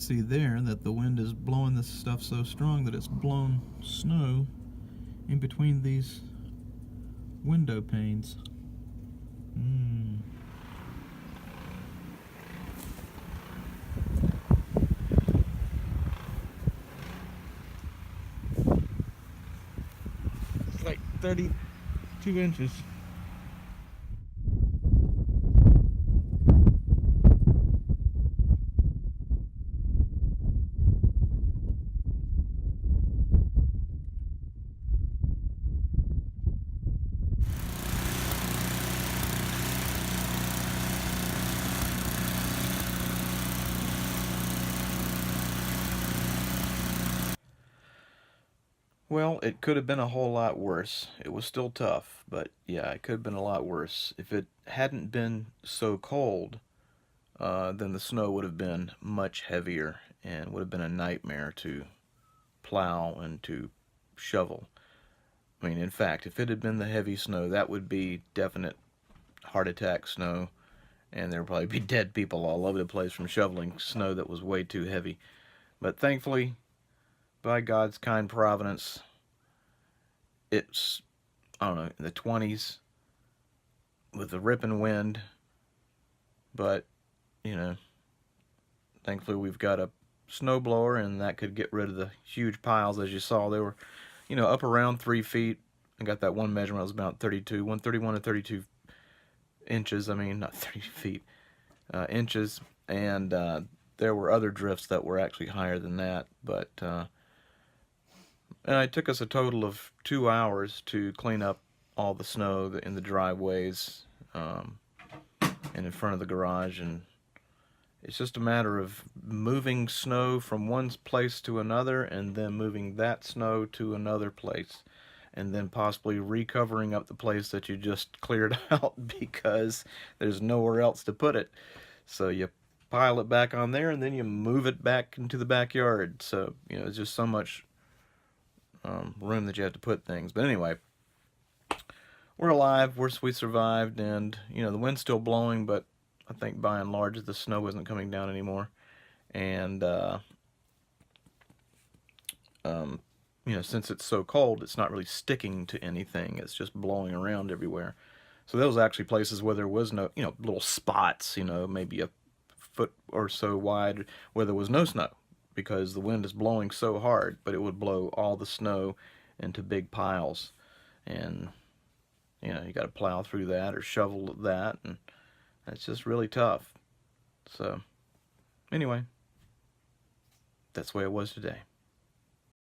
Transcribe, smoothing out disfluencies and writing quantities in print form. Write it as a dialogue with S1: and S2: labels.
S1: see there that the wind is blowing this stuff so strong that it's blown snow in between these window panes. It's like 32 inches. Well, it could have been a whole lot worse. It was still tough, but yeah, it could have been a lot worse. If it hadn't been so cold, then the snow would have been much heavier and would have been a nightmare to plow and to shovel. I mean, in fact, if it had been the heavy snow, that would be definite heart attack snow, and there would probably be dead people all over the place from shoveling snow that was way too heavy. But thankfully, by God's kind providence, it's, I don't know, in the 20s with the ripping wind. But, you know, thankfully we've got a snowblower, and that could get rid of the huge piles. As you saw, they were, you know, up around 3 feet. I got that one measurement, it was about 131 to 32 inches. I mean, not 30 feet, inches. And there were other drifts that were actually higher than that. But and it took us a total of 2 hours to clean up all the snow in the driveways and in front of the garage. And it's just a matter of moving snow from one place to another, and then moving that snow to another place, and then possibly recovering up the place that you just cleared out because there's nowhere else to put it. So you pile it back on there, and then you move it back into the backyard. So, you know, it's just so much room that you have to put things. But anyway, we're alive, we survived, and, you know, the wind's still blowing, but I think by and large the snow isn't coming down anymore. And you know, since it's so cold, it's not really sticking to anything. It's just blowing around everywhere. So there was actually places where there was no, you know, little spots, you know, maybe a foot or so wide, where there was no snow, because the wind is blowing so hard. But it would blow all the snow into big piles, and, you know, you got to plow through that or shovel that, and it's just really tough. So anyway, that's the way it was today.